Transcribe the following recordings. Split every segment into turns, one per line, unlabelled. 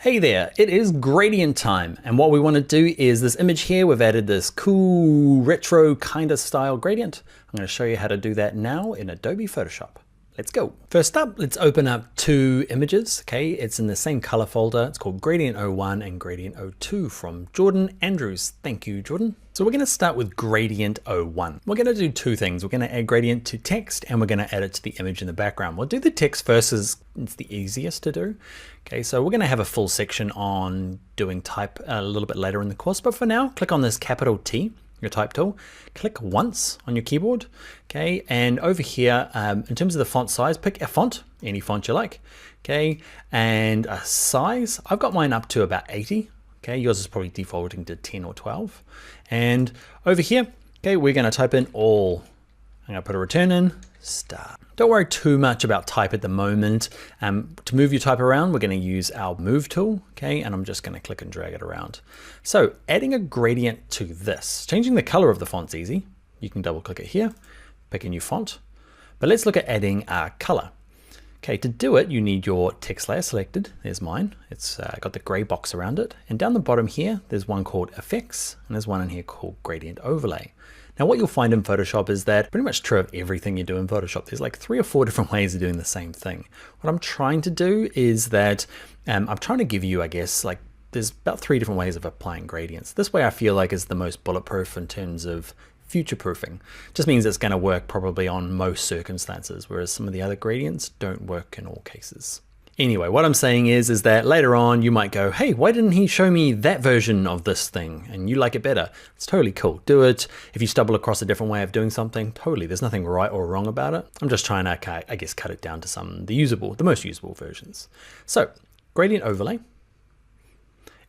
Hey there, it is gradient time, and what we want to do is this image here, we've added this cool retro kind of style gradient. I'm going to show you how to do that now in Adobe Photoshop. Let's go. First up, let's open up two images. Okay, it's in the same color folder. It's called Gradient 01 and Gradient 02 from Jordan Andrews. Thank you, Jordan. So we're going to start with Gradient 01. We're going to do two things. We're going to add gradient to text and we're going to add it to the image in the background. We'll do the text first as it's the easiest to do. Okay, so we're going to have a full section on doing type a little bit later in the course, but for now, click on this capital T, your type tool, click once on your keyboard, okay, and over here, in terms of the font size, pick a font, any font you like, okay, and a size, I've got mine up to about 80, okay, yours is probably defaulting to 10 or 12, and over here, okay, we're going to type in all. I'm going to put a return in, start. Don't worry too much about type at the moment. To move your type around, we're going to use our move tool, okay, and I'm just going to click and drag it around. So adding a gradient to this, changing the color of the font's easy. You can double click it here, pick a new font, but let's look at adding a color. Okay, to do it, you need your text layer selected. There's mine. It's got the gray box around it. And down the bottom here, there's one called Effects, and there's one in here called Gradient Overlay. Now what you'll find in Photoshop is that pretty much true of everything you do in Photoshop. There's like 3 or 4 different ways of doing the same thing. What I'm trying to do is that I'm trying to give you, I guess, like there's about 3 different ways of applying gradients. This way I feel like is the most bulletproof in terms of future proofing. Just means it's going to work probably on most circumstances, whereas some of the other gradients don't work in all cases. Anyway, what I'm saying is that later on you might go, hey, why didn't he show me that version of this thing? And you like it better. It's totally cool. Do it. If you stumble across a different way of doing something, totally. There's nothing right or wrong about it. I'm just trying to, I guess, cut it down to the most usable versions. So gradient overlay.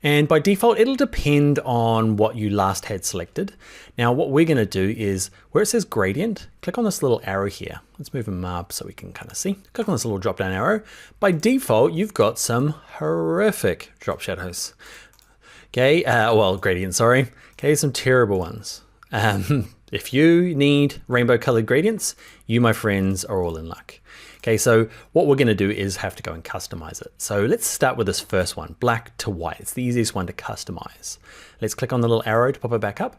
And by default, it'll depend on what you last had selected. Now, what we're going to do is where it says gradient, click on this little arrow here. Let's move them up so we can kind of see. Click on this little drop down arrow. By default, you've got some horrific drop shadows. Okay, well, gradients, sorry. Okay, some terrible ones. If you need rainbow colored gradients, you, my friends, are all in luck. Okay, so what we're going to do is have to go and customize it. So let's start with this first one, black to white. It's the easiest one to customize. Let's click on the little arrow to pop it back up.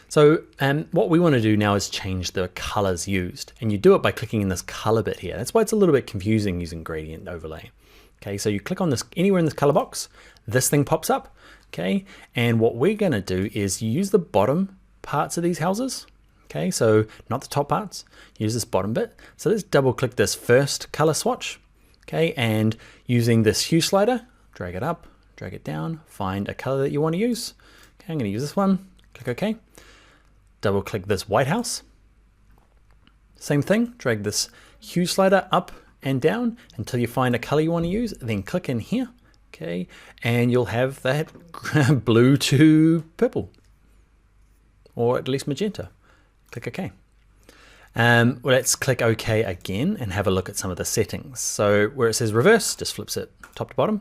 So what we want to do now is change the colors used, and you do it by clicking in this color bit here. That's why it's a little bit confusing using gradient overlay. Okay, so you click on this anywhere in this color box, this thing pops up. Okay, and what we're going to do is use the bottom parts of these houses. Okay, so not the top parts, use this bottom bit. So let's double click this first color swatch. Okay, and using this hue slider, drag it up, drag it down, find a color that you want to use. Okay, I'm going to use this one, click OK. Double click this White House. Same thing, drag this hue slider up and down until you find a color you want to use, then click in here. Okay, and you'll have that blue to purple, or at least magenta. Click OK. Well, let's click OK again and have a look at some of the settings. So where it says reverse, just flips it top to bottom.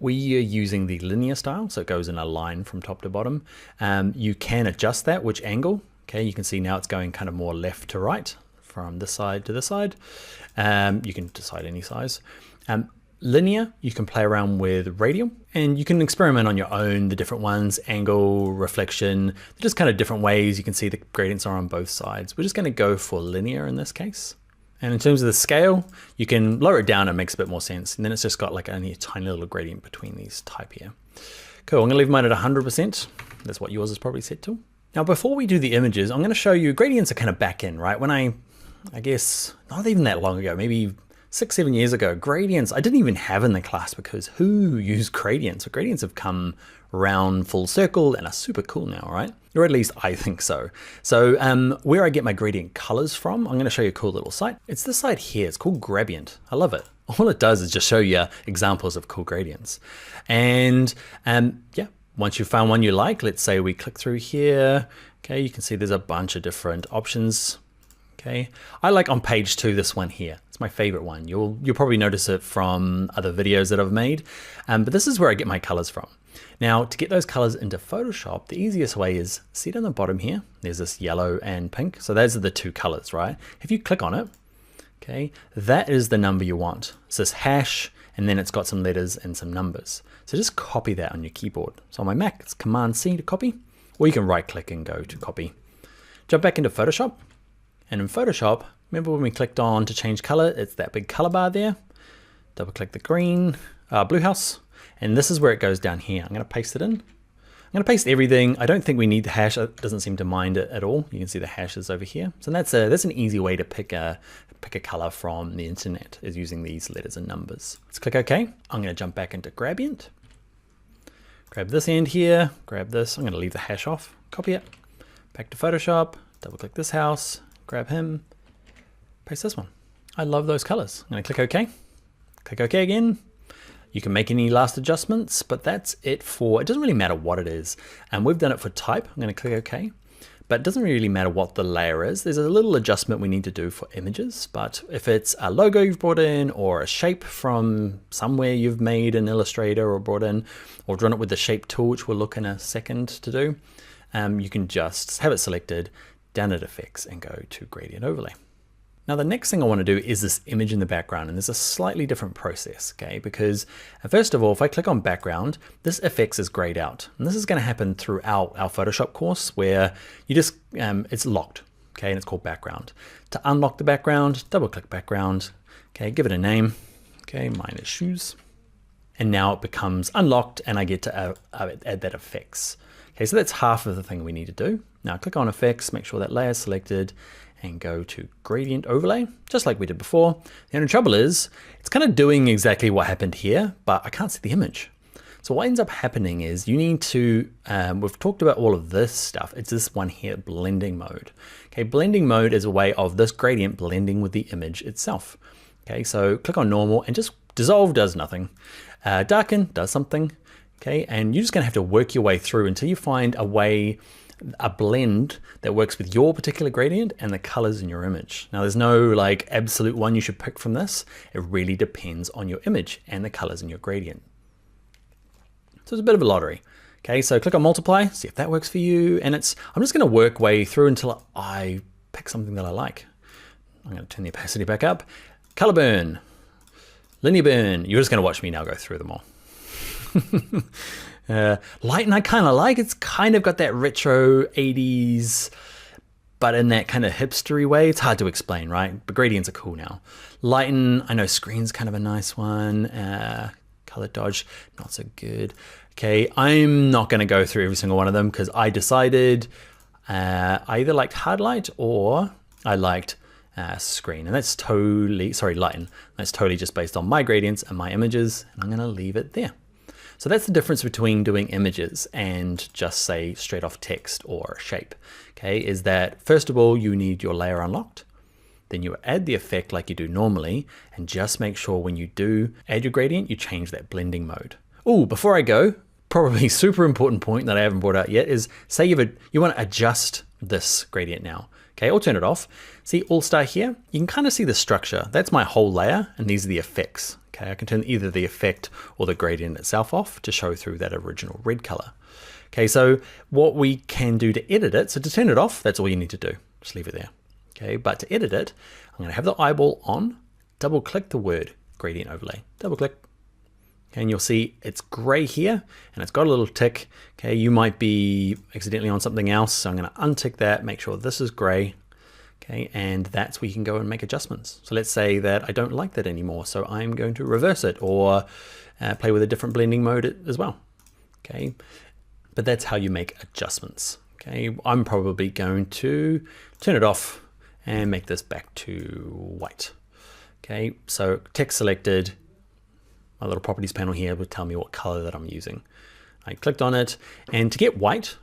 We are using the linear style, so it goes in a line from top to bottom. You can adjust that, which angle. Okay, you can see now it's going kind of more left to right from this side to this side. You can decide any size. Linear, you can play around with radial, and you can experiment on your own, the different ones, angle, reflection, they're just kind of different ways you can see the gradients are on both sides. We're just going to go for linear in this case. And in terms of the scale, you can lower it down, it makes a bit more sense. And then it's just got like only a tiny little gradient between these type here. Cool, I'm gonna leave mine at 100%. That's what yours is probably set to. Now, before we do the images, I'm gonna show you gradients are kind of back in, right? When I guess, not even that long ago, maybe 6-7 years ago, gradients I didn't even have in the class because who used gradients? So gradients have come around full circle and are super cool now, right? Or at least I think so. So where I get my gradient colors from, I'm going to show you a cool little site. It's this site here, it's called Gradient. I love it. All it does is just show you examples of cool gradients. And yeah, once you've found one you like, let's say we click through here. Okay, you can see there's a bunch of different options. Okay, I like on page 2 this one here. It's my favorite one. You'll probably notice it from other videos that I've made, but this is where I get my colors from. Now, to get those colors into Photoshop, the easiest way is see down the bottom here. There's this yellow and pink. So those are the 2 colors, right? If you click on it, okay, that is the number you want. It's this hash and then it's got some letters and some numbers. So just copy that on your keyboard. So on my Mac, it's Command C to copy, or you can right click and go to copy. Jump back into Photoshop, and in Photoshop, remember when we clicked on to change color, it's that big color bar there. Double click the green, blue house, and this is where it goes down here. I'm gonna paste it in. I'm gonna paste everything. I don't think we need the hash. It doesn't seem to mind it at all. You can see the hashes over here. So that's an easy way to pick a color from the internet, is using these letters and numbers. Let's click OK. I'm gonna jump back into Gradient. Grab this end here, grab this. I'm gonna leave the hash off, copy it, back to Photoshop, double click this house, grab him, paste this one. I love those colors. I'm gonna click OK. Click OK again. You can make any last adjustments, but that's it for, it doesn't really matter what it is. And we've done it for type. I'm gonna click OK, but it doesn't really matter what the layer is. There's a little adjustment we need to do for images, but if it's a logo you've brought in, or a shape from somewhere you've made in Illustrator or brought in, or drawn it with the shape tool, which we'll look in a second to do, you can just have it selected, down at Effects, and go to Gradient Overlay. Now the next thing I want to do is this image in the background, and there's a slightly different process, okay? Because first of all, if I click on background, this effects is grayed out. And this is going to happen throughout our Photoshop course, where you just, it's locked, okay? And it's called background. To unlock the background, double click background, okay? Give it a name, okay? Mine is shoes. And now it becomes unlocked, and I get to add that effects. Okay, so that's half of the thing we need to do. Now click on effects, make sure that layer is selected, and go to Gradient Overlay, just like we did before. The only trouble is, it's kind of doing exactly what happened here, but I can't see the image. So what ends up happening is you need to, we've talked about all of this stuff. It's this one here, blending mode. Okay, blending mode is a way of this gradient blending with the image itself. Okay, so click on normal, and just dissolve does nothing. Darken does something. Okay, and you're just gonna have to work your way through until you find a way, a blend that works with your particular gradient and the colors in your image. Now there's no like absolute one you should pick from this. It really depends on your image and the colors in your gradient. So it's a bit of a lottery. Okay, so click on multiply, see if that works for you. And I'm just gonna work way through until I pick something that I like. I'm gonna turn the opacity back up. Color burn, linear burn. You're just gonna watch me now go through them all. Lighten I kind of like. It's kind of got that retro 80s, but in that kind of hipstery way. It's hard to explain, right? But gradients are cool now. Lighten, I know screen's kind of a nice one. Color dodge, not so good. Okay, I'm not going to go through every single one of them because I decided I either liked hard light or I liked screen, and that's totally, sorry, lighten. That's totally just based on my gradients and my images, and I'm going to leave it there. So that's the difference between doing images and just say straight off text or shape, okay, is that first of all, you need your layer unlocked. Then you add the effect like you do normally, and just make sure when you do add your gradient, you change that blending mode. Oh, before I go, probably super important point that I haven't brought out yet is say you want to adjust this gradient now, okay, or turn it off. See All Star here? You can kind of see the structure. That's my whole layer, and these are the effects. Okay, I can turn either the effect or the gradient itself off to show through that original red color. Okay, so what we can do to edit it, so to turn it off, that's all you need to do. Just leave it there. Okay, but to edit it, I'm gonna have the eyeball on, double click the word gradient overlay, double click, and you'll see it's gray here and it's got a little tick. Okay, you might be accidentally on something else, so I'm gonna untick that, make sure this is gray. Okay, and that's where you can go and make adjustments. So let's say that I don't like that anymore, so I'm going to reverse it or play with a different blending mode as well. Okay, but that's how you make adjustments. Okay, I'm probably going to turn it off and make this back to white. Okay, so text selected, my little properties panel here would tell me what color that I'm using. I clicked on it, and to get white,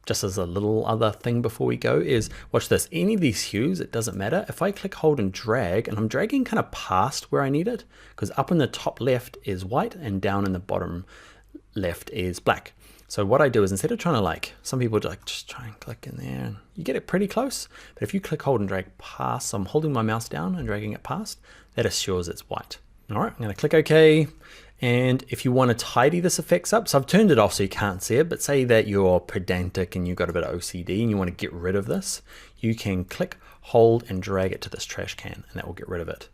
just as a little other thing before we go is, watch this, any of these hues, it doesn't matter. If I click, hold, and drag, and I'm dragging kind of past where I need it, because up in the top left is white and down in the bottom left is black. So what I do is instead of trying to like, some people like just try and click in there and you get it pretty close, but if you click, hold, and drag past, so I'm holding my mouse down and dragging it past, that assures it's white. All right, I'm gonna click OK. And if you want to tidy this effects up, so I've turned it off so you can't see it, but say that you're pedantic and you've got a bit of OCD and you want to get rid of this, you can click, hold, and drag it to this trash can, and that will get rid of it.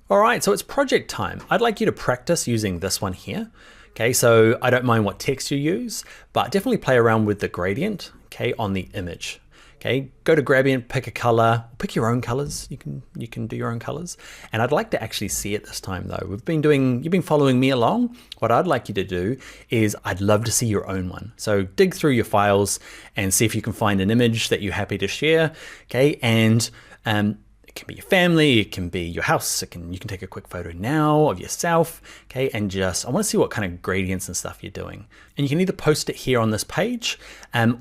All right, so it's project time. I'd like you to practice using this one here. Okay, so I don't mind what text you use, but definitely play around with the gradient, okay, on the image. Okay, go to Gradient, pick a color, pick your own colors. You can do your own colors. And I'd like to actually see it this time though. You've been following me along. What I'd like you to do is I'd love to see your own one. So dig through your files and see if you can find an image that you're happy to share. Okay, and it can be your family, it can be your house, you can take a quick photo now of yourself, okay, and I want to see what kind of gradients and stuff you're doing. And you can either post it here on this page,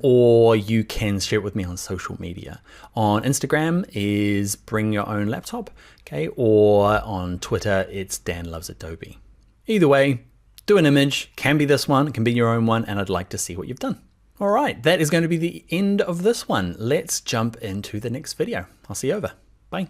or you can share it with me on social media. On Instagram is Bring Your Own Laptop, okay, or on Twitter it's Dan Loves Adobe. Either way, do an image, can be this one, it can be your own one, and I'd like to see what you've done. All right, that is going to be the end of this one. Let's jump into the next video. I'll see you over. Bye.